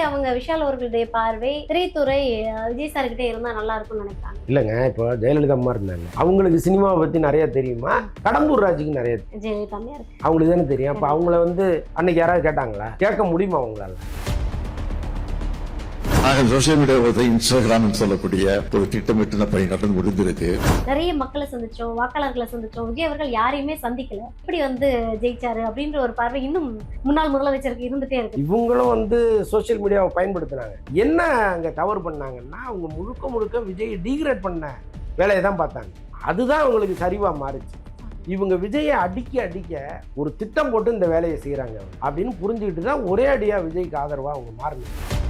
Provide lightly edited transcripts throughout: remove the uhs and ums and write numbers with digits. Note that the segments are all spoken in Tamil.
அவங்க விஷால் அவர்களுடைய பார்வை திரைத்துறை விஜய் சார் கிட்டே இருந்தா நல்லா இருக்கும்னு நினைக்கிறாங்க. இல்லைங்க, இப்போ ஜெயலலிதா அம்மா இருந்தாங்க, அவங்களுக்கு சினிமாவை பற்றி நிறைய தெரியுமா? கடம்பூர் ராஜுக்கு நிறைய ஜெயலலிதா இருக்கு, அவங்களுக்கு தானே தெரியும். அப்போ அவங்கள வந்து அன்னைக்கு யாராவது கேட்டாங்களா? கேட்க முடியுமா அவங்களால? சோசியல் மீடியா இன்ஸ்டாகிராம் சொல்லக்கூடிய ஒரு திட்டமிட்டு பணி நடந்து முடிந்திருக்கு. நிறைய மக்களை சந்திச்சோம், வாக்காளர்களை சந்திச்சோம். விஜய் அவர்கள் யாரையுமே சந்திக்கல, இப்படி வந்து ஜெயிச்சாரு அப்படின்ற ஒரு பார்வை இன்னும் முன்னாள் முதலமைச்சருக்கு இருந்துட்டே இருக்கு. இவங்களும் வந்து சோசியல் மீடியாவை பயன்படுத்தினாங்க. என்ன அங்க கவர் பண்ணாங்கன்னா, அவங்க முழுக்க விஜய் டீக்ரேட் பண்ண வேலையை தான் பார்த்தாங்க. அதுதான் அவங்களுக்கு சரிவா மாறுச்சு. இவங்க விஜயை அடிக்க ஒரு திட்டம் போட்டு இந்த வேலையை செய்யறாங்க அப்படின்னு புரிஞ்சுக்கிட்டு தான் ஒரே அடியா விஜய்க்கு ஆதரவா அவங்க மாறினாங்க.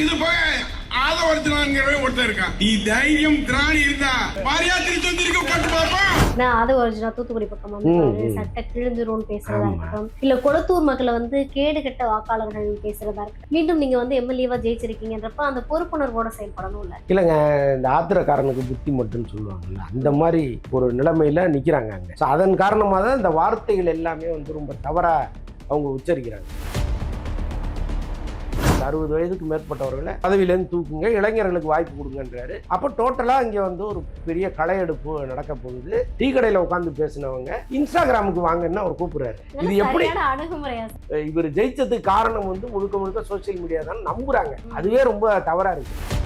இது போக ஆதவர்த்தனங்கிறவே ஒருத்தர் இருக்கான். நீ தைரியம் திராணி இருந்தா பாரியாத்திரி சொந்திருக்க போட்டு பாப்போம். நான் அது ஒரிஜினல் தூத்துக்குடி பக்கம் வந்து சட்ட கிழிஞ்சிரும் பேசுறதா இருக்கட்டும், இல்ல கொளத்தூர் மக்களை வந்து கேடு கட்ட வாக்காளர்கள் பேசுறதா இருக்கட்டும், மீண்டும் நீங்க வந்து எம்எல்ஏவா ஜெயிச்சிருக்கீங்கன்றப்ப அந்த பொறுப்புணர்வோட செயல்படணும். இல்ல இந்த ஆத்திரக்காரனுக்கு புத்தி மட்டும் சொல்லுவாங்கல்ல, அந்த மாதிரி ஒரு நிலைமையில நிக்கிறாங்க அங்க. அதன் காரணமாக தான் இந்த வார்த்தைகள் எல்லாமே வந்து ரொம்ப தவறா அவங்க உச்சரிக்கிறாங்க. 60 வயதுக்கு மேற்பட்டவர்களை பதவியிலேருந்து தூக்குங்க, இளைஞர்களுக்கு வாய்ப்பு கொடுங்கன்றாரு. அப்போ டோட்டலாக இங்கே வந்து ஒரு பெரிய களையெடுப்பு நடக்க போகுது. டீ கடையில் உட்காந்து பேசினவங்க இன்ஸ்டாகிராமுக்கு வாங்கன்னா அவர் கூப்பிடுறாரு. இது எப்படி அணுகுமுறையா? இவர் ஜெயிச்சதுக்கு காரணம் வந்து முழுக்க சோசியல் மீடியா தான் நம்புறாங்க. அதுவே ரொம்ப தவறா இருக்கு.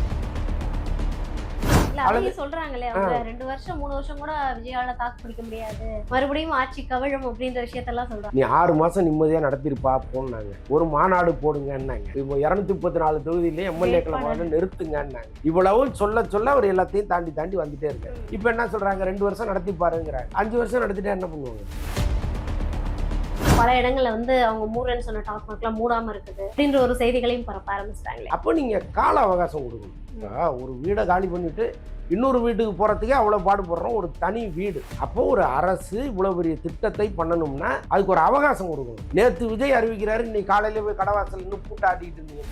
சொல்றாங்களே, அவங்க 2 வருஷம் 3 வருஷம் கூட விஜயால தாக்கு பிடிக்க முடியாது, மறுபடியும் ஆட்சி கவிழும் அப்படின்ற விஷயத்தெல்லாம் சொல்றாங்க. நீ 6 மாசம் நிம்மதியா நடத்திருப்பா போனாங்க. ஒரு மாநாடு போடுங்கன்னாங்க. இப்போ 234 தொகுதியிலே எம்எல்ஏக்களை நிறுத்துங்கன்னாங்க. இவ்வளவும் சொல்ல அவர் எல்லாத்தையும் தாண்டி வந்துட்டே இருக்காரு. இப்ப என்ன சொல்றாங்க? 2 வருஷம் நடத்தி பாருங்கிறாங்க. 5 வருஷம் நடத்திட்டா என்ன பண்ணுவாங்க? பல இடங்கள்ல வந்து அவங்க மூடுன்னு சொன்ன டாஸ்மாக்லாம் மூடாம இருக்குது அப்படின்ற ஒரு செய்திகளையும் பரப்ப ஆரம்பிச்சிட்டாங்களே. அப்போ நீங்க கால அவகாசம் கொடுக்கணும். ஒரு வீடை காலி பண்ணிட்டு இன்னொரு வீட்டுக்கு போறதுக்கே அவ்வளவு பாடுபடுறோம், ஒரு தனி வீடு. அப்போ ஒரு அரசு இவ்வளவு பெரிய திட்டத்தை பண்ணணும்னா அதுக்கு ஒரு அவகாசம் கொடுக்கணும். நேற்று விஜய் அறிவிக்கிறாரு, இன்னைக்கு காலையில போய் கடவாசல் இன்னும் பூட்டாட்டிட்டு இருந்தீங்க.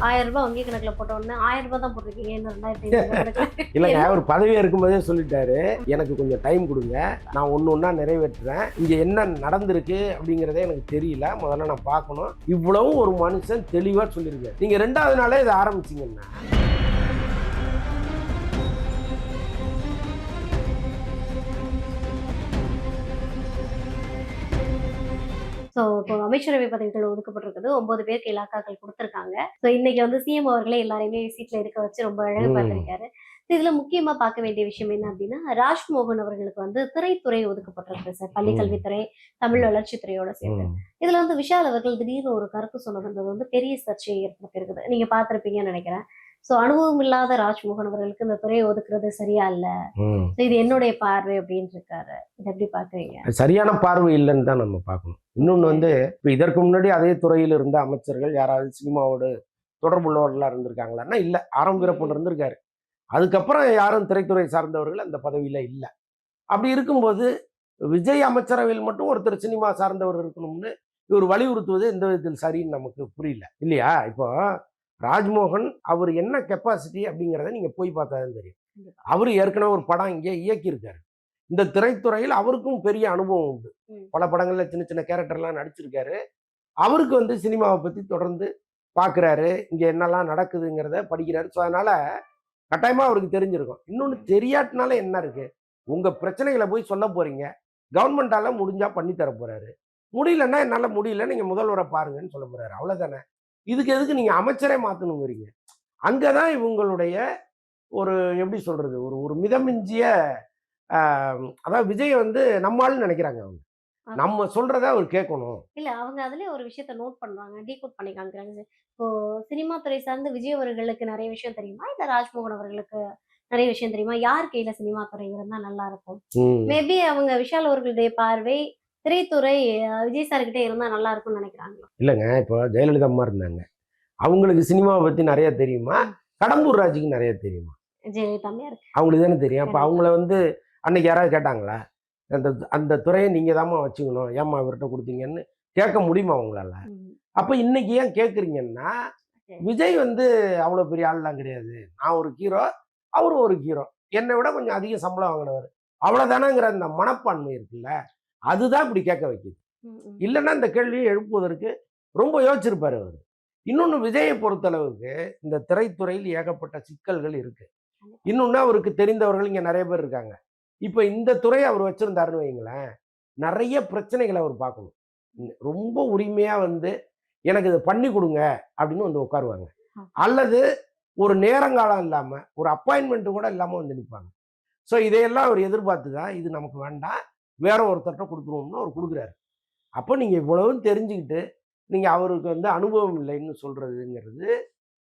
1000 ரூபாய் வங்கி கணக்குல போட்ட உடனே 1000 ரூபாய் தான் போட்டிருக்கீங்க, இன்னும் 2500 இல்லைங்க, அவர் பதவியா இருக்கும்போதே சொல்லிட்டாரு, எனக்கு கொஞ்சம் டைம் கொடுங்க, நான் ஒண்ணா நிறைவேற்றுறேன், இங்க என்ன நடந்திருக்கு அப்படிங்கிறதே எனக்கு தெரியல, முதல்ல நான் பார்க்கணும். இவ்வளவு ஒரு மனுஷன் தெளிவா சொல்லியிருக்காரு. நீங்க 2வது நாளே இதை ஆரம்பிச்சீங்கன்னா இப்போ அமைச்சரவை பதவிகள் ஒதுக்கப்பட்டிருக்குது. 9 பேருக்கு இலாக்காக்கள் கொடுத்திருக்காங்க. இன்னைக்கு வந்து சிஎம் அவர்களே எல்லாரையுமே சீட்ல இருக்க வச்சு ரொம்ப அழகு பார்த்திருக்காரு. இதுல முக்கியமா பார்க்க வேண்டிய விஷயம் என்ன அப்படின்னா, ராஜ்மோகன் அவர்களுக்கு வந்து திரைத்துறை ஒதுக்கப்பட்டிருக்கு சார். பள்ளிக்கல்வித்துறை, தமிழ் வளர்ச்சித்துறையோட சேர்த்து. இதுல வந்து விஷால் அவர்கள் திடீர்னு ஒரு கருத்து சொன்னது வந்து பெரிய சர்ச்சையை ஏற்படுத்தியிருக்குது. நீங்க பார்த்திருப்பீங்கன்னு நினைக்கிறேன். அனுபவம் இல்லாத ராஜ்மோகன் அவர்களுக்கு இந்த துறையை ஒதுக்குறது சரியா இல்ல, இது என்னுடைய பார்வை அப்படின்னு இருக்காரு. இதை எப்படி பாக்குறீங்க? சரியான பார்வை இல்லைன்னு தான் நம்ம பார்க்கணும். இன்னொன்னு வந்து இப்ப இதற்கு முன்னாடி அதே துறையில் இருந்த அமைச்சர்கள் யாராவது சினிமாவோடு தொடர்புள்ளவர்களா இருந்திருக்காங்களான்னா இல்ல. ஆரம்ப வீரப்பன் இருந்திருக்காரு. அதுக்கப்புறம் யாரும் திரைத்துறை சார்ந்தவர்கள் அந்த பதவியில இல்லை. அப்படி இருக்கும்போது விஜய் அமைச்சரவையில் மட்டும் ஒருத்தர் சினிமா சார்ந்தவர் இருக்கணும்னு இவர் வலியுறுத்துவது எந்த விதத்தில் சரின்னு நமக்கு புரியல இல்லையா? இப்போ ராஜ்மோகன் அவர் என்ன கெப்பாசிட்டி அப்படிங்கிறத நீங்க போய் பார்த்தாதான் தெரியும். அவரு ஏற்கனவே ஒரு படம் இங்கே இயக்கியிருக்காரு. இந்த திரைத்துறையில் அவருக்கும் பெரிய அனுபவம் உண்டு. பல படங்கள்ல சின்ன கேரக்டர்லாம் நடிச்சிருக்காரு. அவருக்கு வந்து சினிமாவை பத்தி தொடர்ந்து பார்க்குறாரு, இங்க என்னெல்லாம் நடக்குதுங்கிறத படிக்கிறாரு. அதனால கட்டாயமா அவருக்கு தெரிஞ்சிருக்கும். இன்னொன்று தெரியாட்டினால என்ன இருக்கு, உங்க பிரச்சனைகளை போய் சொல்ல போறீங்க, கவர்மெண்டால முடிஞ்சா பண்ணி தர போறாரு, முடியலன்னா என்னால முடியல, நீங்க முதல்வரை பாருங்கன்னு சொல்ல போறாரு. அவ்வளவுதானே. இதுக்கு எதுக்கு நீங்க அமைச்சரே மாத்தணுங்கிறீங்க? அங்கதான் இவங்களுடைய ஒரு எப்படி சொல்றது, ஒரு மிதமிஞ்சிய அதாவது விஜய் வந்து நம்மால்னு நினைக்கிறாங்க. அவங்க நம்ம சொல்றத அவர் கேட்கணும். இல்ல, அவங்க அதுலயே ஒரு விஷயத்த நோட் பண்றாங்க, டீகோட் பண்ணி காமிக்கிறாங்க. இப்போ சினிமா துறை சார்ந்து விஜய் அவர்களுக்கு நிறைய விஷயம் தெரியுமா, இல்ல ராஜ்மோகன் அவர்களுக்கு நிறைய விஷயம் தெரியுமா, யார் கையில சினிமா துறை இருந்தா நல்லா இருக்கும்? மேபி அவங்க விஷால் அவர்களுடைய பார்வை திரைத்துறை விஜய் சார் கிட்டே இருந்தா நல்லா இருக்கும்னு நினைக்கிறாங்க. இல்லைங்க, இப்போ ஜெயலலிதா அம்மா இருந்தாங்க, அவங்களுக்கு சினிமாவை பத்தி நிறைய தெரியுமா? கடம்பூர் ராஜுக்கு நிறைய தெரியுமா? ஜெயலலிதா அவங்களுக்கு தானே தெரியும். அப்ப அவங்கள வந்து அன்னைக்கு யாராவது கேட்டாங்களா? அந்த துறையை நீங்க தாம்மா வச்சுக்கணும், ஏம்மா இவர்கிட்ட கொடுத்தீங்கன்னு கேட்க முடியுமா அவங்களால? அப்ப இன்னைக்கு ஏன் கேட்குறீங்கன்னா, விஜய் வந்து அவ்வளவு பெரிய ஆள்லாம் கிடையாது, நான் ஒரு ஹீரோ, அவரு ஒரு ஹீரோ, என்னை விட கொஞ்சம் அதிக சம்பளம் வாங்கினவர், அவ்வளவுதானங்கிற அந்த மனப்பான்மை இருக்குல்ல, அதுதான் இப்படி கேட்க வைக்குது. இல்லைன்னா இந்த கேள்வியை எழுப்புவதற்கு ரொம்ப யோசிச்சிருப்பாரு அவர். இன்னொன்று விஜயை பொறுத்தளவுக்கு இந்த திரைத்துறையில் ஏகப்பட்ட சிக்கல்கள் இருக்கு. இன்னொன்று அவருக்கு தெரிந்தவர்கள் இங்கே நிறைய பேர் இருக்காங்க. இப்போ இந்த துறையை அவர் வச்சிருந்தாருன்னு வைங்களேன், நிறைய பிரச்சனைகளை அவர் பார்க்கணும். ரொம்ப உரிமையாக வந்து எனக்கு இதை பண்ணி கொடுங்க அப்படின்னு வந்து உட்காருவாங்க. அல்லது ஒரு நேரங்காலம் இல்லாமல் ஒரு அப்பாயின்மெண்ட் கூட இல்லாமல் வந்து நிற்பாங்க. ஸோ இதையெல்லாம் அவர் எதிர்பார்த்து தான் இது நமக்கு வேண்டாம், வேற ஒருத்தர்கிட்ட கொடுத்துருவோம்னு அவர் கொடுக்குறாரு. அப்போ நீங்கள் இவ்வளவும் தெரிஞ்சுக்கிட்டு நீங்கள் அவருக்கு வந்து அனுபவம் இல்லைன்னு சொல்கிறதுங்கிறது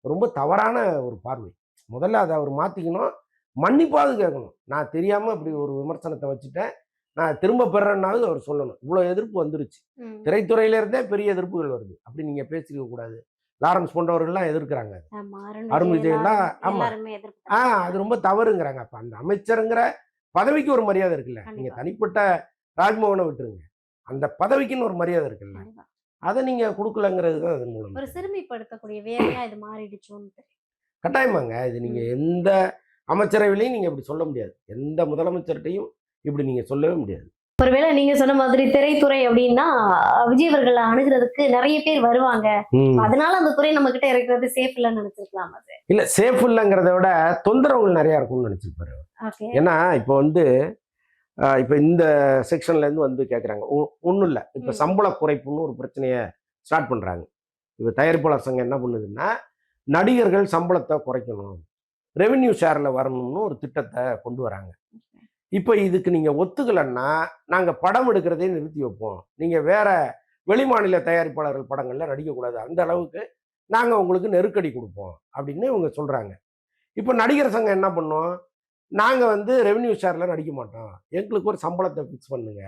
ரொம்ப தவறான ஒரு பார்வை. முதல்ல அதை அவர் மாற்றிக்கணும், மன்னிப்பாவது கேட்கணும். நான் தெரியாமல் இப்படி ஒரு விமர்சனத்தை வச்சுட்டேன், நான் திரும்ப பெறேன்னாவது அவர் சொல்லணும். இவ்வளோ எதிர்ப்பு வந்துருச்சு, திரைத்துறையிலேருந்தே பெரிய எதிர்ப்புகள் வருது. அப்படி நீங்கள் பேசிக்க கூடாது. லாரன்ஸ் போன்றவர்கள்லாம் எதிர்க்கிறாங்க. அருண் விஜயெல்லாம் ஆமாம், அது ரொம்ப தவறுங்கிறாங்க. அப்போ அந்த அமைச்சருங்கிற பதவிக்கு ஒரு மரியாதை இருக்குல்ல. நீங்கள் தனிப்பட்ட ராஜ்மோகனை விட்டுருங்க, அந்த பதவிக்குன்னு ஒரு மரியாதை இருக்குல்ல, அதை நீங்க கொடுக்கலங்கிறது தான் அதன் மூலம் ஒரு சிறுமைப்படுத்தக்கூடிய வேலையா இது மாறிடுச்சோன்னு. கட்டாயமாங்க. இது நீங்க எந்த அமைச்சரவையிலையும் நீங்க இப்படி சொல்ல முடியாது, எந்த முதலமைச்சர்கிட்டையும் இப்படி நீங்க சொல்லவே முடியாது. ஒருவேளை நீங்க சொன்ன மாதிரி திரைத்துறை அப்படின்னா விஜய் அவர்களை அணுகிறதுக்கு நிறைய பேர் வருவாங்க, அதனால அந்த துறை நம்ம கிட்ட இருக்கிறது சேஃப் இல்லைன்னு நினைச்சிருக்கலாம். அது இல்ல, சேஃப் இல்லைங்கிறத விட தொந்தரவுகள் நிறைய இருக்கும்னு நினைச்சிருப்பாரு. ஏன்னா இப்போ வந்து இப்போ இந்த செக்ஷன்லேருந்து வந்து கேட்குறாங்க, ஒன்றும் இல்லை, இப்போ சம்பள குறைப்புன்னு ஒரு பிரச்சனையை ஸ்டார்ட் பண்ணுறாங்க. இப்போ தயாரிப்பாளர் சங்கம் என்ன பண்ணுதுன்னா, நடிகர்கள் சம்பளத்தை குறைக்கணும், ரெவென்யூ ஷேரில் வரணும்னு ஒரு திட்டத்தை கொண்டு வராங்க. இப்போ இதுக்கு நீங்கள் ஒத்துக்கலைன்னா நாங்கள் படம் எடுக்கிறதே நிறுத்தி வைப்போம், நீங்கள் வேற வெளிமாநில தயாரிப்பாளர்கள் படங்களில் நடிக்கக்கூடாது, அந்த அளவுக்கு நாங்கள் உங்களுக்கு நெருக்கடி கொடுப்போம் அப்படின்னு இவங்க சொல்கிறாங்க. இப்போ நடிகர் சங்கம் என்ன பண்ணோம், நாங்கள் வந்து ரெவென்யூ ஷேரில் நடிக்க மாட்டோம், எங்களுக்கு ஒரு சம்பளத்தை ஃபிக்ஸ் பண்ணுங்க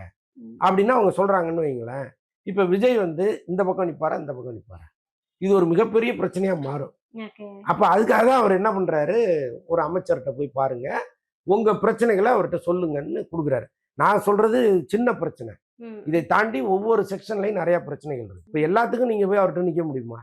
அப்படின்னா அவங்க சொல்கிறாங்கன்னு வைங்களேன். இப்போ விஜய் வந்து இந்த பக்கம் நிற்பாரா, இந்த பக்கம் நிற்பாரா, இது ஒரு மிகப்பெரிய பிரச்சனையாக மாறும். அப்போ அதுக்காக தான் அவர் என்ன பண்ணுறாரு, ஒரு அமைச்சர்கிட்ட போய் பாருங்க, உங்கள் பிரச்சனைகளை அவர்கிட்ட சொல்லுங்கன்னு கொடுக்குறாரு. நான் சொல்கிறது சின்ன பிரச்சனை, இதை தாண்டி ஒவ்வொரு செக்ஷன்லையும் நிறையா பிரச்சனைகள் இருக்குது. இப்போ எல்லாத்துக்கும் நீங்கள் போய் அவர்கிட்ட நிற்க முடியுமா?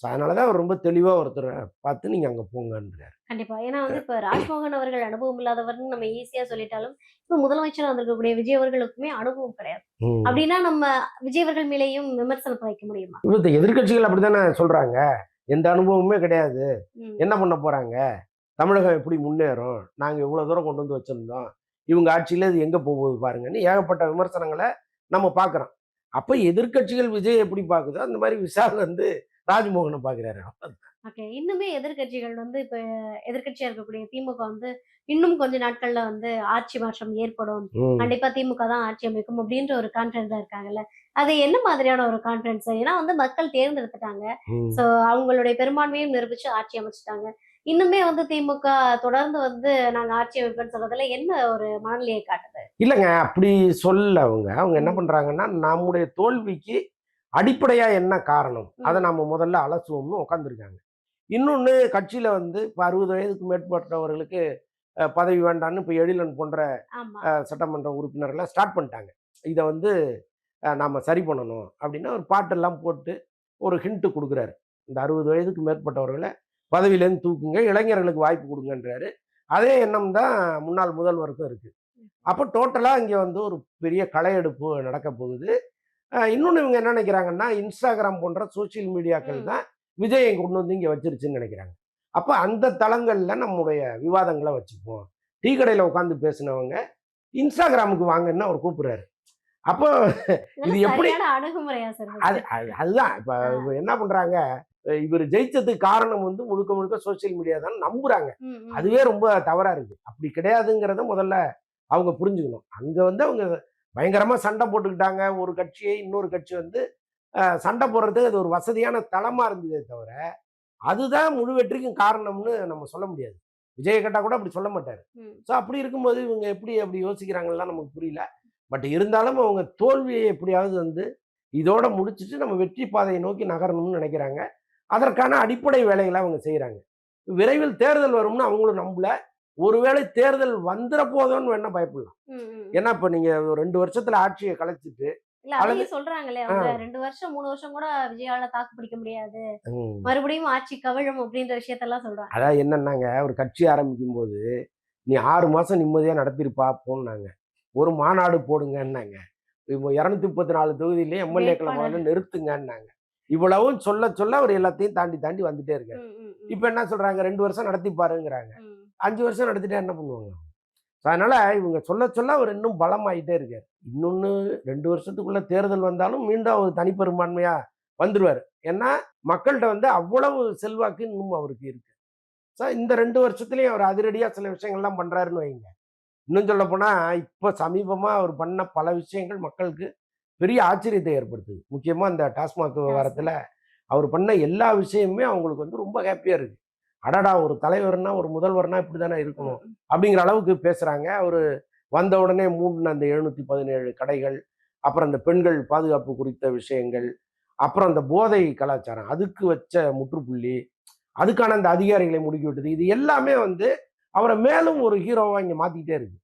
அதனால தான் அவர் ரொம்ப தெளிவாக ஒருத்தரை பார்த்து நீங்கள் அங்கே போங்கன்றார். கண்டிப்பா. ஏன்னா வந்து இப்போ ராஜ்மோகன் அவர்கள் அனுபவம் இல்லாதவர்னு நம்ம ஈஸியா சொல்லிட்டாலும், இப்போ முதலமைச்சராக வந்திருக்கக்கூடிய விஜய் அவர்களுக்குமே அனுபவம் கிடையாது. அப்படின்னா நம்ம விஜய் அவர்கள் மேலேயும் விமர்சனத்தை வைக்க முடியுமா? இப்போ எதிர்கட்சிகள் அப்படித்தானே சொல்றாங்க, எந்த அனுபவமே கிடையாது, என்ன பண்ண போறாங்க, தமிழகம் எப்படி முன்னேறும், நாங்கள் இவ்வளோ தூரம் கொண்டு வந்து வச்சிருந்தோம், இவங்க ஆட்சியில் இது எங்கே போகுது பாருங்கன்னு ஏகப்பட்ட விமர்சனங்களை நம்ம பார்க்குறோம். அப்போ எதிர்கட்சிகள் விஜய் எப்படி பார்க்குதோ அந்த மாதிரி விஷால் வந்து ராஜ்மோகனை பார்க்குறாரு. ஓகே. இன்னுமே எதிர்கட்சிகள் வந்து இப்ப எதிர்கட்சியா இருக்கக்கூடிய திமுக வந்து இன்னும் கொஞ்ச நாட்கள்ல வந்து ஆட்சி மாற்றம் ஏற்படும், கண்டிப்பா திமுக தான் ஆட்சி அமைக்கும் அப்படின்ற ஒரு கான்பிடன்ஸா இருக்காங்கல்ல, அது என்ன மாதிரியான ஒரு கான்பிடன்ஸ்? ஏன்னா வந்து மக்கள் தேர்ந்தெடுத்துட்டாங்க, சோ அவங்களுடைய பெரும்பான்மையும் நிரூபிச்சு ஆட்சி அமைச்சிட்டாங்க. இன்னுமே வந்து திமுக தொடர்ந்து வந்து நாங்க ஆட்சி அமைப்பேன்னு சொல்றதுல என்ன ஒரு மனநிலையை காட்டுது? இல்லைங்க, அப்படி சொல்ல அவங்க என்ன பண்றாங்கன்னா, நம்முடைய தோல்விக்கு அடிப்படையா என்ன காரணம், அதை நம்ம முதல்ல அலசுவோம்னு உட்காந்துருக்காங்க. இன்னொன்று, கட்சியில் வந்து இப்போ 60 வயதுக்கு மேற்பட்டவர்களுக்கு பதவி வேண்டான்னு இப்போ எழிலன் போன்ற சட்டமன்ற உறுப்பினர்லாம் ஸ்டார்ட் பண்ணிட்டாங்க. இதை வந்து நாம் சரி பண்ணணும் அப்படின்னு ஒரு பாட்டெல்லாம் போட்டு ஒரு ஹிண்ட்டு கொடுக்குறாரு. இந்த 60 வயதுக்கு மேற்பட்டவர்களை பதவியிலேருந்து தூக்குங்க, இளைஞர்களுக்கு வாய்ப்பு கொடுங்கன்றாரு. அதே எண்ணம் தான் முன்னாள் முதல்வருக்கும் இருக்குது. அப்போ டோட்டலாக இங்கே வந்து ஒரு பெரிய களையெடுப்பு நடக்க போகுது. இன்னொன்று இவங்க என்ன நினைக்கிறாங்கன்னா, இன்ஸ்டாகிராம் போன்ற சோசியல் மீடியாக்கள் தான் விஜயை கொண்டு வந்து இங்கே வச்சிருச்சுன்னு நினைக்கிறாங்க. அப்போ அந்த தளங்களில் நம்முடைய விவாதங்களை வச்சுப்போம். டீ கடையில் உட்காந்து பேசினவங்க இன்ஸ்டாகிராமுக்கு வாங்கன்னு அவர் கூப்பிடுறாரு. அப்போ இது எப்படி அணுகுமுறையா சார்? அதுதான் இப்போ என்ன பண்றாங்க, இவர் ஜெயிச்சதுக்கு காரணம் வந்து முழுக்க முழுக்க சோசியல் மீடியா தான் நம்புறாங்க. அதுவே ரொம்ப தவறா இருக்கு. அப்படி கிடையாதுங்கிறத முதல்ல அவங்க புரிஞ்சுக்கணும். அங்க வந்து அவங்க பயங்கரமா சண்டை போட்டுக்கிட்டாங்க. ஒரு கட்சியை இன்னொரு கட்சி வந்து சண்டை போடுறதுக்கு அது ஒரு வசதியான தளமா இருந்ததே தவிர அதுதான் முழு வெற்றிக்கும் காரணம்னு நம்ம சொல்ல முடியாது. விஜய் கேட்டா கூட அப்படி சொல்ல மாட்டாரு. ஸோ அப்படி இருக்கும்போது இவங்க எப்படி அப்படி யோசிக்கிறாங்கலாம் நமக்கு புரியல. பட் இருந்தாலும் அவங்க தோல்வியை எப்படியாவது வந்து இதோட முடிச்சுட்டு நம்ம வெற்றி பாதையை நோக்கி நகரணும்னு நினைக்கிறாங்க. அதற்கான அடிப்படை வேலைகளை அவங்க செய்கிறாங்க. விரைவில் தேர்தல் வரும்னு அவங்களும் நம்பல. ஒருவேளை தேர்தல் வந்துட போதோன்னு வேணா பயப்படலாம். ஏன்னா இப்போ நீங்க 2 வருஷத்துல ஆட்சியை கலைச்சிட்டு சொல்றாங்களே, அவங்க 2 வருஷம் 3 வருஷம் கூட விஜயால தாக்கு பிடிக்க முடியாது, மறுபடியும் ஆட்சி கவிழும் அப்படின்ற விஷயத்தெல்லாம் சொல்றாங்க. அதான் என்னன்னாங்க, ஒரு கட்சி ஆரம்பிக்கும் போது நீ 6 மாசம் நிம்மதியா நடத்திருப்பா போனாங்க, ஒரு மாநாடு போடுங்கன்னாங்க, இப்போ 234 தொகுதியிலையும் எம்எல்ஏக்களை முதல்ல வேட்பாளர். நிறுத்துங்கன்னாங்க. இவ்வளவும் சொல்ல சொல்ல அவர் எல்லாத்தையும் தாண்டி தாண்டி வந்துட்டே இருக்காரு. இப்ப என்ன சொல்றாங்க, 2 வருஷம் நடத்தி பாருங்கிறாங்க. 5 வருஷம் நடத்திட்டா என்ன பண்ணுவாங்க? So, அதனால இவங்க சொல்ல சொல்ல அவர் இன்னும் பலமாயிட்டே இருக்காரு. இன்னொன்னு 2 வருஷத்துக்குள்ள தேர்தல் வந்தாலும் மீண்டும் அவர் தனிப்பெரும்பான்மையா வந்துருவாரு. ஏன்னா மக்கள்கிட்ட வந்து அவ்வளவு செல்வாக்கு இன்னும் அவருக்கு இருக்கு. ஸோ இந்த 2 வருஷத்துலயும் அவர் அதிரடியா சில விஷயங்கள்லாம் பண்றாருன்னு வைங்க. இன்னும் சொல்ல போனா இப்ப சமீபமா அவர் பண்ண பல விஷயங்கள் மக்களுக்கு பெரிய ஆச்சரியத்தை ஏற்படுத்துது. முக்கியமா இந்த டாஸ்மாக் விவகாரத்துல அவர் பண்ண எல்லா விஷயமுமே அவங்களுக்கு வந்து ரொம்ப ஹாப்பியா இருக்கு. அடடா, ஒரு தலைவர்னா ஒரு முதல்வர்னா இப்படிதானே இருக்கணும் அப்படிங்கிற அளவுக்கு பேசுறாங்க. அவரு வந்த உடனே மூடின அந்த 717 கடைகள், அப்புறம் அந்த பெண்கள் பாதுகாப்பு குறித்த விஷயங்கள், அப்புறம் அந்த போதை கலாச்சாரம் அதுக்கு வச்ச முற்றுப்புள்ளி, அதுக்கான அந்த அதிகாரிகளை முடுக்கி விட்டது, இது எல்லாமே வந்து அவரை மேலும் ஒரு ஹீரோவா இங்க மாத்திக்கிட்டே இருக்கு.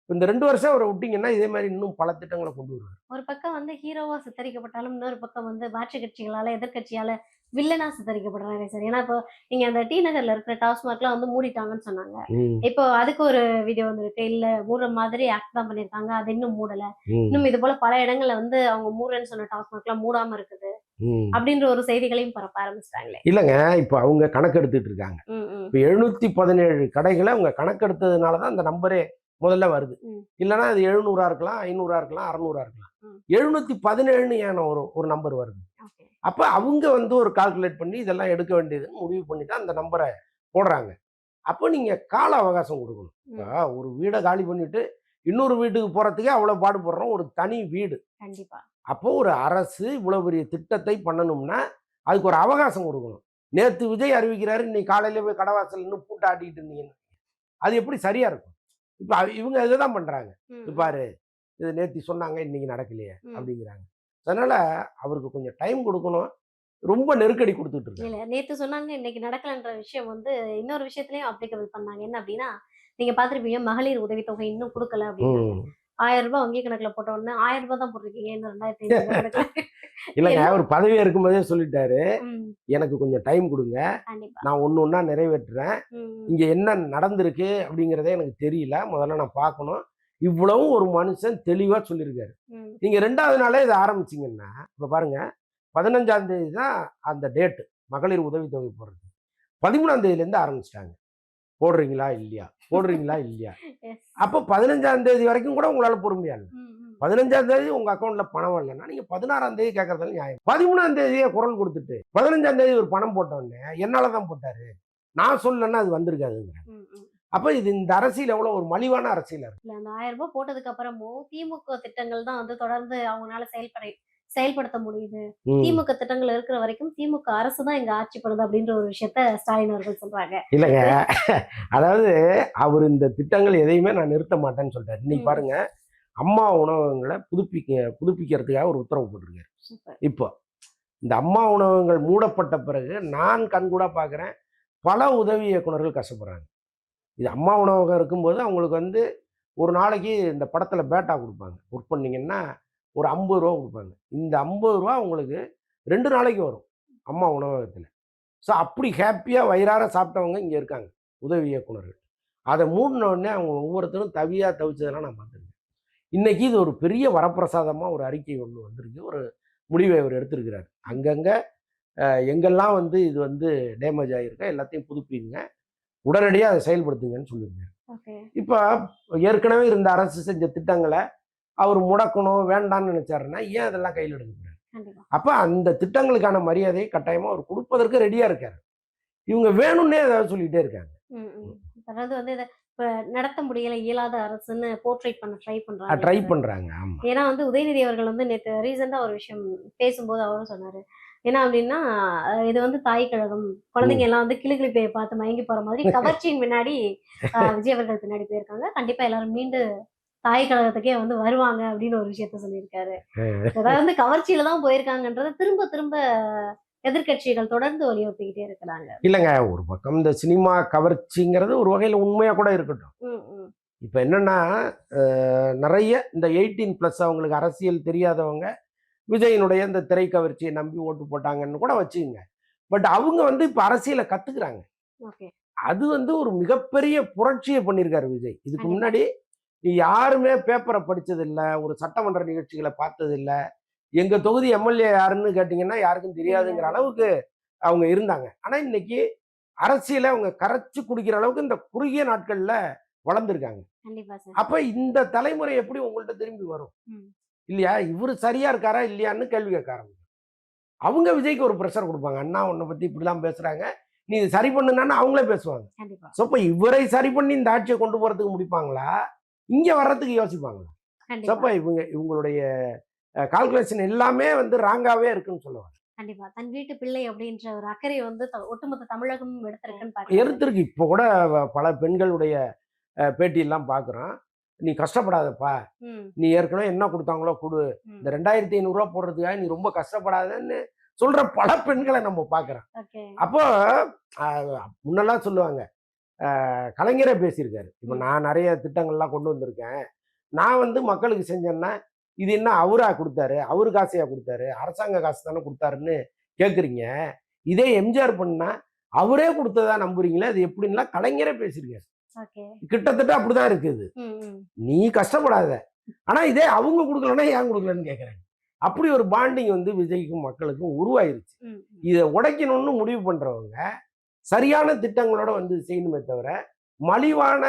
இந்த 2 வருஷம் அவரை விட்டீங்கன்னா இதே மாதிரி இன்னும் பல திட்டங்களை கொண்டு வருவார். ஒரு பக்கம் வந்து ஹீரோவா சித்தரிக்கப்பட்டாலும் இன்னொரு பக்கம் வந்து மாற்று கட்சிகளால எதிர்க்கட்சியால வில்லனா சித்தரிக்கப்படுறாங்க சார். ஏன்னா இப்போ நீங்க அந்த டி நகர்ல இருக்கிற டாஸ்மாக்லாம் வந்து மூடிட்டாங்கன்னு சொன்னாங்க. ம், இப்போ அதுக்கு ஒரு வீடியோ வந்திருக்கு. இல்ல மூடுற மாதிரி ஆக்ட் தான் பண்ணிருக்காங்க. அது இன்னும் மூடல. ம், இன்னும் இது போல பல இடங்கள்ல வந்து அவங்க மூடுறேன்னு சொன்ன டாஸ்மாக்லாம் மூடாம இருக்குது ம். அப்படின்ற ஒரு செய்திகளையும் பரப்ப ஆரம்பிச்சிட்டாங்களே. இல்லைங்க, இப்ப அவங்க கணக்கெடுத்துட்டு இருக்காங்க. ம், ம், இப்ப 717 கடைகளை அவங்க கணக்கெடுத்ததுனால தான் அந்த நம்பரே முதல்ல வருது. ம். இல்லைன்னா அது 700 இருக்கலாம், 500 இருக்கலாம், 600 இருக்கலாம். ம். 717 ஏன் ஒரு நம்பர் வருது? ஓகே. அப்ப அவங்க வந்து ஒரு கால்குலேட் பண்ணி இதெல்லாம் எடுக்க வேண்டியதுன்னு முடிவு பண்ணி தான் அந்த நம்பரை போடுறாங்க. அப்போ நீங்க கால அவகாசம் கொடுக்கணும். இப்போ ஒரு வீடை காலி பண்ணிட்டு இன்னொரு வீட்டுக்கு போறதுக்கே அவ்வளவு பாடுபடுறோம், ஒரு தனி வீடு. கண்டிப்பா. அப்போ ஒரு அரசு இவ்வளவு பெரிய திட்டத்தை பண்ணணும்னா அதுக்கு ஒரு அவகாசம் கொடுக்கணும். நேத்து விஜய் அறிவிக்கிறாரு, இன்னைக்கு காலையில போய் கடவாசல் இன்னும் பூட்ட ஆட்டிட்டு இருந்தீங்கன்னு அது எப்படி சரியா இருக்கும்? இப்ப இவங்க இதுதான் பண்றாங்க. ம், இது பாரு, இது நேத்தி சொன்னாங்க இன்னைக்கு நடக்கலையே ம். அப்படிங்கிறாங்க. அதனால அவருக்கு கொஞ்சம் டைம் கொடுக்கணும். ரொம்ப நெருக்கடி கொடுத்துட்டு இருக்காங்க. இல்ல நேத்து சொன்னாங்க இன்னைக்கு நடக்கலன்ற விஷயம் வந்து இன்னொரு விஷயத்துலயும் அப்ளிகபிள் பண்ணாங்க. என்ன அப்படின்னா நீங்க பாத்திருப்பீங்க, மகளிர் உதவித்தொகை இன்னும் கொடுக்கல அப்படின்னு. ம். 1000 ரூபாய் வங்கி கணக்குல போட்ட உடனே 1000 ரூபாய் தான் போட்டிருக்கீங்க, இன்னும் 2500 கணக்குல. இல்லைங்க, அவர் பதவியா இருக்கும்போதே சொல்லிட்டாரு, ம், எனக்கு கொஞ்சம் டைம் கொடுங்க, கண்டிப்பா. நான் ஒண்ணு ஒண்ணா நிறைவேற்றுறேன். ம், இங்க என்ன நடந்திருக்கு அப்படிங்கிறதே எனக்கு தெரியல, முதல்ல நான் பார்க்கணும். இவ்வளவும் ஒரு மனுஷன் தெளிவா சொல்லியிருக்காரு. ம், நீங்க 2வது நாளே இதை ஆரம்பிச்சீங்கன்னா, இப்ப பாருங்க, 15ஆம் தேதி தான் அந்த டேட் மகளிர் உதவித்தொகை போடுறது. 13ஆம் தேதியிலேருந்து ஆரம்பிச்சிட்டாங்க. போடுறீங்களா இல்லையா, போடுறீங்களா இல்லையா. yes. அப்போ 15ஆம் தேதி வரைக்கும் கூட உங்களால பொறுமையா இல்லை. ம், ம். 15ஆம் தேதி உங்க அக்கௌண்ட்ல பணம் இல்லைன்னா நீங்க 16ஆம் தேதி கேட்கறதுல நியாயம். 13ஆம் தேதியே குரல் கொடுத்துட்டு 15ஆம் தேதி ஒரு பணம் போட்ட உடனே என்னாலதான் போட்டாரு, நான் சொல்லலைன்னா அது வந்திருக்காதுங்க. ம், ம். அப்ப இது இந்த அரசியல் எவ்வளவு ஒரு மலிவான அரசியல் இருக்கு. இல்ல அந்த 1000 ரூபாய் போட்டதுக்கு அப்புறமும் திமுக திட்டங்கள் தான் வந்து தொடர்ந்து அவங்களால செயல்படுத்த முடியுது. ம். திமுக திட்டங்கள் இருக்கிற வரைக்கும் திமுக அரசு தான் இங்க ஆட்சி பண்ணுது அப்படின்ற ஒரு விஷயத்த ஸ்டாலின் அவர்கள் சொல்றாங்க. இல்லைங்க, அதாவது அவர் இந்த திட்டங்கள் எதையுமே நான் நிறுத்த மாட்டேன்னு சொல்லிட்டாரு. இன்னைக்கு ம். பாருங்க, அம்மா உணவகங்களை புதுப்பிக்கிறதுக்காக ஒரு உத்தரவு போட்டிருக்காரு. சூப்பர். இப்போ இந்த அம்மா உணவகங்கள் மூடப்பட்ட பிறகு நான் கண்கூடா பார்க்குறேன், பல உதவி இயக்குனர்கள் கஷ்டப்படுறாங்க. இது அம்மா உணவகம் இருக்கும்போது அவங்களுக்கு வந்து ஒரு நாளைக்கு இந்த படத்துல பேட்டா கொடுப்பாங்க, ஒர்க் பண்ணீங்கன்னா ஒரு 50 ரூபா கொடுப்பாங்க. இந்த 50 ரூபா உங்களுக்கு 2 நாளைக்கு வரும் அம்மா உணவகத்தில். ஸோ அப்படி ஹாப்பியாக வயிறார சாப்பிட்டவங்க இங்கே இருக்காங்க, உதவி இயக்குனர்கள். அதை மூடின உடனே அவங்க ஒவ்வொருத்தரும் தவிச்சதெல்லாம் நான் பார்த்துருக்கேன். இன்னைக்கு இது ஒரு பெரிய வரப்பிரசாதமாக ஒரு அறிக்கை ஒன்று வந்திருக்கு, ஒரு முடிவை அவர் எடுத்திருக்கிறார். அங்கங்கே எங்கெல்லாம் வந்து இது வந்து டேமேஜ் ஆகியிருக்கா எல்லாத்தையும் புதுப்பிங்க, உடனடியாக அதை செயல்படுத்துங்கன்னு சொல்லியிருக்காரு. ஓகே. இப்போ ஏற்கனவே இருந்த அரசு செஞ்ச திட்டங்களை அவர் முடக்கணும் வேண்டாம்னு நினைச்சாருன்னா ஏன் அதெல்லாம் கையில் எடுக்கக்கூடாது? கண்டிப்பா. அப்ப அந்த திட்டங்களுக்கான மரியாதையை கட்டாயமா அவர் கொடுப்பதற்கு ரெடியா இருக்காரு. இவங்க வேணும்னே ஏதாவது சொல்லிட்டே இருக்காங்க. ம், ம். அதாவது வந்து இத இப்ப நடத்த முடியல, இயலாத அரசுன்னு போர்ட்ரேட் பண்ண ட்ரை ட்ரை பண்றாங்க. பண்றாங்க. ஆமா. ஏன்னா வந்து உதயநிதி அவர்கள் வந்து நேத்து ரீசெண்டா ஒரு விஷயம் பேசும்போது அவரும் சொன்னாரு. என்ன அப்படின்னா இது வந்து தாய் கழகம், குழந்தைங்க எல்லாம் வந்து கிளுகிளிப்பையை பார்த்து மயங்கி போற மாதிரி கவர்ச்சியின் பின்னாடி விஜய் அவர்கள் பின்னாடி போயிருக்காங்க. கண்டிப்பா எல்லாரும் மீண்டு தாய் கழகத்துக்கே வந்து வருவாங்க அப்படின்னு ஒரு விஷயத்த சொல்லியிருக்காரு. அதாவது வந்து கவர்ச்சியில தான் போயிருக்காங்கன்றத திரும்ப திரும்ப எதிர்க்கட்சிகள் தொடர்ந்து வலியுறுத்திக்கிட்டே இருக்கிறாங்க. இல்லைங்க, ஒரு பக்கம் இந்த சினிமா கவர்ச்சிங்கிறது ஒரு வகையில உண்மையா கூட இருக்கட்டும். ம், ம். இப்ப என்னன்னா, நிறைய இந்த 18+ அவங்களுக்கு அரசியல் தெரியாதவங்க விஜயனுடைய இந்த திரை கவர்ச்சியை நம்பி ஓட்டு போட்டாங்கன்னு கூட வச்சுக்கோங்க. பட் அவங்க வந்து இப்ப அரசியலை கத்துக்கிறாங்க. ஓகே. அது வந்து ஒரு மிகப்பெரிய புரட்சியை பண்ணியிருக்காரு விஜய். இதுக்கு கண்டிப்பா. முன்னாடி நீ யாருமே பேப்பரை படிச்சதில்ல, ஒரு சட்டமன்ற நிகழ்ச்சிகளை பார்த்ததில்ல, எங்க தொகுதி எம்எல்ஏ யாருன்னு கேட்டீங்கன்னா யாருக்கும் தெரியாதுங்கிற அளவுக்கு அவங்க இருந்தாங்க. ஆனா இன்னைக்கு அரசியலை அவங்க கரைச்சு குடிக்கிற அளவுக்கு இந்த குறுகிய நாட்கள்ல வளர்ந்துருக்காங்க. கண்டிப்பா சார். அப்ப இந்த தலைமுறை எப்படி உங்கள்ட்ட திரும்பி வரும்? ம். இல்லையா? இவரு சரியா இருக்காரா இல்லையான்னு கேள்வி கேட்க ஆரம்பிக்கும். அவங்க விஜய்க்கு ஒரு பிரஷர் கொடுப்பாங்க. அண்ணா உன்னை பத்தி இப்படிலாம் பேசுறாங்க, நீ இது சரி பண்ணுனான்னு அவங்களே பேசுவாங்க. கண்டிப்பா. ஸோ இப்போ இவரை சரி பண்ணி இந்த ஆட்சியை கொண்டு போறதுக்கு முடிப்பாங்களா, இங்க வர்றதுக்கு யோசிப்பாங்களா? ஸோ கண்டிப்பா. அப்போ இவங்களுடைய கால்குலேஷன் எல்லாமே வந்து ராங்காவே இருக்குன்னு சொல்லுவாங்க. கண்டிப்பா. தன் வீட்டு பிள்ளை அப்படின்ற ஒரு அக்கறை வந்து ஒட்டுமொத்த தமிழகமும் எடுத்திருக்குன்னு பாக்குறேன். எடுத்திருக்கு. இப்போ கூட பல பெண்களுடைய பேட்டி எல்லாம் பார்க்குறோம். நீ கஷ்டப்படாதப்பா, ம். நீ ஏற்கனவே என்ன கொடுத்தாங்களோ கொடு, ம். இந்த 2500 போடுறதுக்காக நீ ரொம்ப கஷ்டப்படாதன்னு சொல்ற பல பெண்களை நம்ம பார்க்குறோம். ஓகே. அப்போ முன்னெல்லாம் சொல்லுவாங்க, கலைஞரே பேசியிருக்காரு. இப்போ ம். நான் நிறைய திட்டங்கள்லாம் கொண்டு வந்திருக்கேன், நான் வந்து மக்களுக்கு செஞ்சேன்னா இது என்ன அவரா கொடுத்தாரு, அவரு காசையா கொடுத்தாரு, அரசாங்க காசு தானே கொடுத்தாருன்னு கேட்குறீங்க. இதே எம்ஜிஆர் பண்ணா அவரே கொடுத்ததா நம்புறீங்களே, அது எப்படின்லாம் கலைஞரே பேசியிருக்காரு. ஓகே. கிட்டத்தட்ட அப்படிதான் இருக்குது. ம். ம். நீ கஷ்டப்படாத, ஆனா இதே அவங்க கொடுக்கலன்னா ஏன் கொடுக்கலன்னு கேட்குறாங்க. அப்படி ஒரு பாண்டிங் வந்து விஜய்க்கும் மக்களுக்கும் உருவாயிருச்சு. ம். ம். இதை உடைக்கணும்னு முடிவு பண்றவங்க சரியான திட்டங்களோட வந்து செய்யணுமே தவிர, மலிவான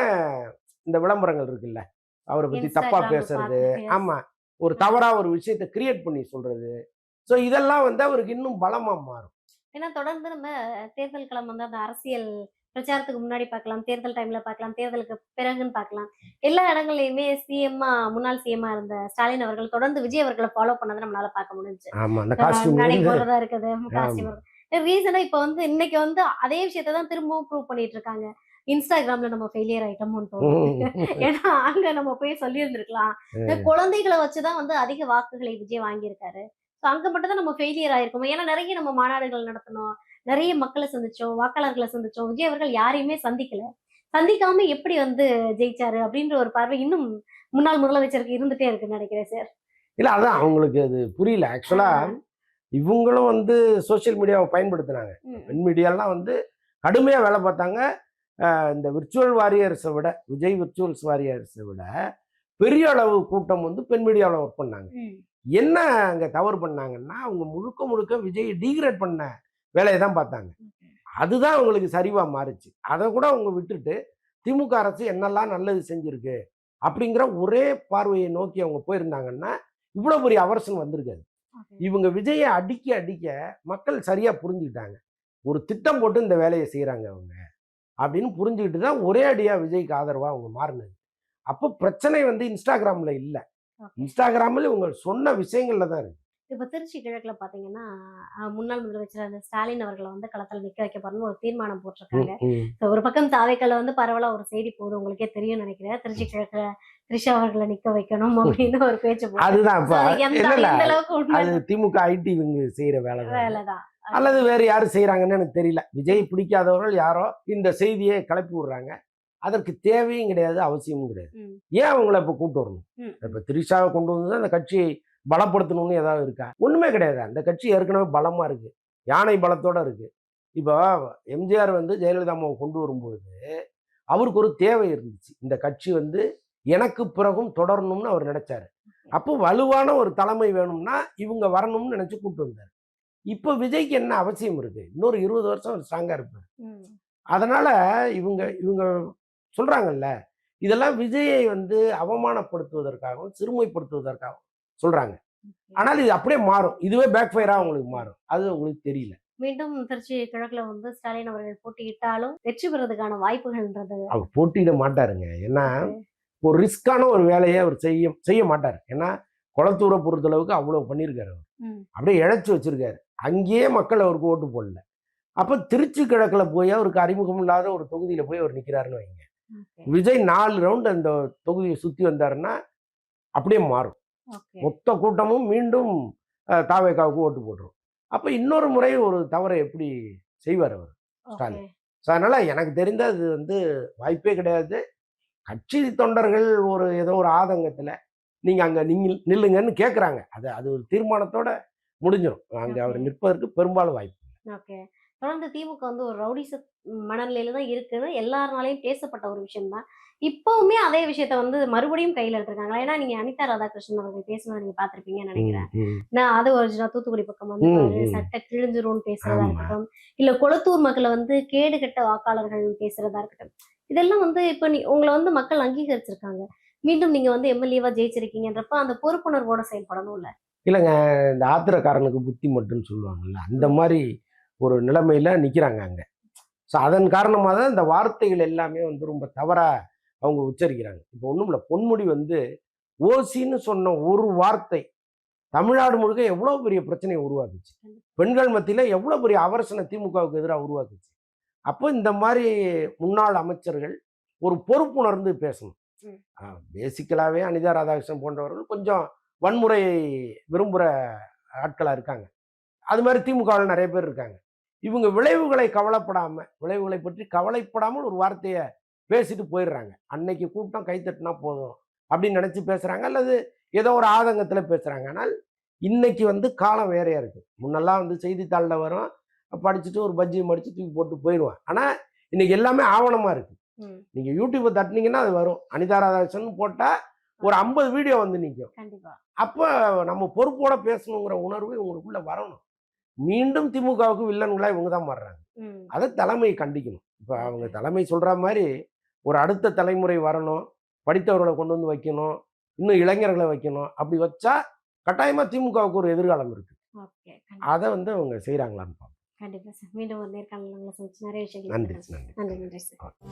இந்த விளம்பரங்கள் இருக்குல்ல, அவரை பத்தி தப்பா Instagram பேசுறது, பார்த்து, yes. ஆமா, ஒரு தவறா ஒரு விஷயத்தை கிரியேட் பண்ணி சொல்றது, ஸோ இதெல்லாம் வந்து அவருக்கு இன்னும் பலமா மாறும். ஏன்னா தொடர்ந்து நம்ம தேர்தல் களம் வந்து அந்த அரசியல் பிரச்சாரத்துக்கு முன்னாடி பார்க்கலாம், தேர்தல் டைம்ல பார்க்கலாம், தேர்தலுக்கு பிறகுன்னு பார்க்கலாம். எல்லா இடங்கள்லயுமே முன்னாள் சிஎம்மா இருந்த ஸ்டாலின் அவர்கள் தொடர்ந்து விஜய் அவர்களை ஃபாலோ பண்ணதை நம்மளால பார்க்க முடிஞ்சுச்சு. ஆமா, அந்த காஸ்டியூம் முன்னாடி வந்து போறதா இருக்குது, காஸ்டியூம். ரீசனா இப்ப வந்து இன்னைக்கு வந்து அதே விஷயத்தை தான் திரும்பவும் ப்ரூவ் பண்ணிட்டு இருக்காங்க. இன்ஸ்டாகிராம்ல நம்ம ஃபெயிலியர் ஆயிட்டோம்னு தோணுது. ஏன்னா அங்க நம்ம போய் சொல்லி இருந்திருக்கலாம். இந்த குழந்தைகளை வச்சுதான் வந்து அதிக வாக்குகளை விஜய் வாங்கியிருக்காரு. ஸோ அங்க மட்டும் தான் நம்ம ஃபெயிலியர் ஆயிருக்கோம். ஏன்னா நிறைய நம்ம மாநாடுகள் நடத்தணும், நிறைய மக்களை சந்திச்சோம், வாக்காளர்களை சந்திச்சோம். விஜய் அவர்கள் யாரையுமே சந்திக்கல. சந்திக்காம எப்படி வந்து ஜெயிச்சாரு அப்படின்ற ஒரு பார்வை இன்னும் முன்னாள் முதலமைச்சருக்கு இருந்துட்டே இருக்குன்னு நினைக்கிறேன் சார். இல்ல, அதான் அவங்களுக்கு அது புரியல. ஆக்சுவலா இவங்களும் வந்து சோசியல் மீடியாவை பயன்படுத்தினாங்க. ம். பெண் மீடியாலாம் வந்து கடுமையா வேலை பார்த்தாங்க. இந்த விர்ச்சுவல் வாரியர்ஸை விட, விஜய் விர்ச்சுவல்ஸ் வாரியர்ஸை விட பெரிய அளவு கூட்டம் வந்து பெண் மீடியாவில் ஒர்க் பண்ணாங்க. ம். என்ன அங்கே தவறு பண்ணாங்கன்னா, அவங்க முழுக்க முழுக்க விஜய் டீக்ரேட் பண்ண வேலையை தான் பார்த்தாங்க. அதுதான் அவங்களுக்கு சரிவா மாறுச்சு. அதை கூட அவங்க விட்டுட்டு திமுக அரசு என்னெல்லாம் நல்லது செஞ்சிருக்கு அப்படிங்கிற ஒரே பார்வையை நோக்கி அவங்க போயிருந்தாங்கன்னா இவ்வளோ பெரிய அவர்ஷன் வந்திருக்காது. Okay. இவங்க விஜயை அடிக்க அடிக்க மக்கள் சரியா புரிஞ்சுக்கிட்டாங்க. ஒரு திட்டம் போட்டு இந்த வேலையை செய்கிறாங்க அவங்க அப்படின்னு புரிஞ்சுக்கிட்டு தான் ஒரே அடியா விஜய்க்கு ஆதரவா அவங்க மாறினது. அப்போ பிரச்சனை வந்து இன்ஸ்டாகிராம்ல இல்லை, Okay. இன்ஸ்டாகிராமில் இவங்க சொன்ன விஷயங்கள்ல தான் இருக்கு. இப்ப திருச்சி கிழக்குல பாத்தீங்கன்னா முன்னாள் முதலமைச்சர் அந்த ஸ்டாலின் அவர்களை வந்து களத்துல நிக்க வைக்க போறோம்னு ஒரு தீர்மானம் போட்டிருக்காங்க. So, ஒரு பக்கம் தாவேக்கல்ல வந்து பரவலா ஒரு செய்தி போகுது, உங்களுக்கே தெரியும் நினைக்கிறேன். திருச்சி கிழக்குல த்ரிஷா அவர்களை நிக்க வைக்கணும் அப்படின்னு ஒரு பேச்சு போகுது. அதுதான் இப்ப So, அது எந்த இல்ல எந்த அளவுக்கு உண்மை அது திமுக ஐடி இவங்க செய்யற வேலை தான். வேலைதான். அல்லது வேறு யாரும் செய்யறாங்கன்னு எனக்கு தெரியல. விஜய் பிடிக்காதவர்கள் யாரோ இந்த செய்தியை கிளப்பி விடுறாங்க. அதற்கு தேவையும் கிடையாது, அவசியமும் கிடையாது. ம். ஏன் அவங்கள இப்ப கூட்டு வரணும்? ம். இப்ப திரிஷாவை கொண்டு வந்து அந்த கட்சியை பலப்படுத்தணும்னு ஏதாவது இருக்கா? ஒண்ணுமே கிடையாது. அந்த கட்சி ஏற்கனவே பலமா இருக்கு, யானை பலத்தோட இருக்கு. இப்போ எம்ஜிஆர் வந்து ஜெயலலிதா அம்மாவை கொண்டு வரும்போது அவருக்கு ஒரு தேவை இருந்துச்சு. இந்த கட்சி வந்து எனக்கு பிறகும் தொடரணும்னு அவர் நினைச்சாரு. அப்போ வலுவான ஒரு தலைமை வேணும்னா இவங்க வரணும்னு நினைச்சு கூட்டு வந்தார். இப்போ விஜய்க்கு என்ன அவசியம் இருக்கு? இன்னொரு 20 வருஷம் ஸ்ட்ராங்கா இருப்பார். ம். அதனால இவங்க இவங்க சொல்றாங்கல்ல, இதெல்லாம் விஜயை வந்து அவமானப்படுத்துவதற்காகவும் சிறுமைப்படுத்துவதற்காகவும் சொல்றாங்க. ஆனால் இது அப்படியே மாறும், இதுவே பேக் ஃபயரா உங்களுக்கு மாறும். அது உங்களுக்கு தெரியல. மீண்டும் திருச்சி கிழக்குல வந்து ஸ்டாலின் அவர்கள் போட்டியிட்டாலும் வெற்றி பெறதுக்கான வாய்ப்புகள்ன்றது அவர் போட்டியிட மாட்டாருங்க. ஏன்னா ஒரு ரிஸ்கான ஒரு வேலையை அவர் செய்ய மாட்டார். ஏன்னா குளத்தூரை பொறுத்தளவுக்கு அவ்வளவு பண்ணியிருக்காரு. அவர் ம். அப்படியே இழைச்சி வச்சிருக்காரு. அங்கேயே மக்கள் அவருக்கு ஓட்டு போடல. அப்ப திருச்சி கிழக்குல போய் அவருக்கு அறிமுகம் இல்லாத ஒரு தொகுதியில போய் அவர் நிக்கிறாருன்னு வைங்க. Okay. விஜய் 4 ரவுண்ட் அந்த தொகுதியை சுத்தி வந்தாருன்னா அப்படியே மாறும். Okay. மொத்த கூட்டமும் மீண்டும் தாவேகாவுக்கு ஓட்டு போட்டுரும். அப்ப இன்னொரு முறை ஒரு தவறை எப்படி செய்வார் அவர் ஸ்டாலின்? Okay. ஸோ அதனால எனக்கு தெரிந்த அது வந்து வாய்ப்பே கிடையாது. கட்சி தொண்டர்கள் ஏதோ ஒரு ஆதங்கத்துல நீங்க அங்க நில்லுங்கன்னு கேட்குறாங்க. அது ஒரு தீர்மானத்தோட முடிஞ்சிடும். அங்க அவர் நிற்பதற்கு பெரும்பாலும் வாய்ப்பு. ஓகே. தொடர்ந்து திமுக வந்து ஒரு ரவுடிச மனநிலையில தான் இருக்குன்னு எல்லாருனாலையும் பேசப்பட்ட ஒரு விஷயம் தான். இப்பவுமே அதே விஷயத்த வந்து மறுபடியும் கையில எடுத்திருக்காங்களா? ஏன்னா நீங்க அனிதா ராதாகிருஷ்ணன் அவர்கள் பேசுனத நீங்க பார்த்திருப்பீங்கன்னு நினைக்கிறேன். நான் அது ஒரிஜினலா தூத்துக்குடி பக்கம் வந்துருவாரு. சட்டை கிழிஞ்சிரும்னு பேசுறதா ஆமா. இருக்கட்டும், இல்ல கொளத்தூர் மக்களை வந்து கேடு கெட்ட வாக்காளர்கள் பேசுறதா இருக்கட்டும். இதெல்லாம் வந்து இப்ப உங்கள வந்து மக்கள் அங்கீகரிச்சிருக்காங்க. மீண்டும் நீங்க வந்து எம்எல்ஏவா ஜெயிச்சிருக்கீங்கன்றப்ப அந்த பொறுப்புணர்வோட செயல்படணும்ல. இல்லைங்க, இந்த ஆத்திரக்காரனுக்கு புத்தி மட்டும்னு சொல்லுவாங்கல்ல, அந்த ம். மாதிரி ஒரு நிலைமையில நிக்கிறாங்க அங்க. ஸோ அதன் காரணமா தான் இந்த வார்த்தைகள் எல்லாமே வந்து ரொம்ப தவறா அவங்க உச்சரிக்கிறாங்க. இப்போ ஒண்ணும் இல்ல, பொன்முடி வந்து ஓசின்னு சொன்ன ஒரு வார்த்தை தமிழ்நாடு முழுக்க எவ்வளவு பெரிய பிரச்சனையை உருவாக்குச்சு. பெண்கள் மத்தியில எவ்வளவு பெரிய அவர்சனை திமுகவுக்கு எதிராக உருவாக்குச்சு. அப்போ இந்த மாதிரி முன்னாள் அமைச்சர்கள் ஒரு பொறுப்புணர்ந்து பேசணும். ம். பேசிக்கலாவே அனிதா ராதாகிருஷ்ணன் போன்றவர்கள் கொஞ்சம் வன்முறையை விரும்புகிற ஆட்களா இருக்காங்க. அது மாதிரி திமுகவில் நிறைய பேர் இருக்காங்க. இவங்க விளைவுகளை பற்றி கவலைப்படாமல் ஒரு வார்த்தையை பேசிட்டு போயிடுறாங்க. அன்னைக்கு கூட்டம் கைத்தட்டினா போதும் அப்படின்னு நினைச்சு பேசுறாங்க, அல்லது ஏதோ ஒரு ஆதங்கத்துல பேசுறாங்க. ஆனால் இன்னைக்கு வந்து காலம் வேறையா இருக்கு. முன்னெல்லாம் வந்து செய்தித்தாளில் வரும், படிச்சுட்டு ஒரு பஜ்ஜியை மடிச்சு தூக்கி போட்டு போயிடுவான். ஆனா இன்னைக்கு எல்லாமே ஆவணமா இருக்கு. ம். நீங்க யூடியூப்பை தட்டினீங்கன்னா அது வரும். அனிதா ராதாகிருஷ்ணன் போட்டா ஒரு 50 வீடியோ வந்து நிற்கும். கண்டிப்பா. அப்போ நம்ம பொறுப்போட பேசணுங்கிற உணர்வு இவங்களுக்குள்ள வரணும். மீண்டும் திமுகவுக்கு வில்லன்களா இவங்க தான் மாறுறாங்க. ம். அதை தலைமை கண்டிக்கணும். இப்போ அவங்க தலைமை சொல்ற மாதிரி ஒரு அடுத்த தலைமுறை வரணும், படித்தவர்களை கொண்டு வந்து வைக்கணும், இன்னும் இளைஞர்களை வைக்கணும். அப்படி வச்சா கட்டாயமா திமுகவுக்கு ஒரு எதிர்காலம் இருக்கு. ஓகே. அதை வந்து அவங்க செய்யறாங்களான்னு பார்ப்போம். கண்டிப்பா சார். மீண்டும் ஒரு நேர்காணல்ல உங்களை சந்திச்சு நிறைய விஷயங்கள் நன்றி பேசலாம். நன்றி. நன்றி, நன்றி சார். ஓகே.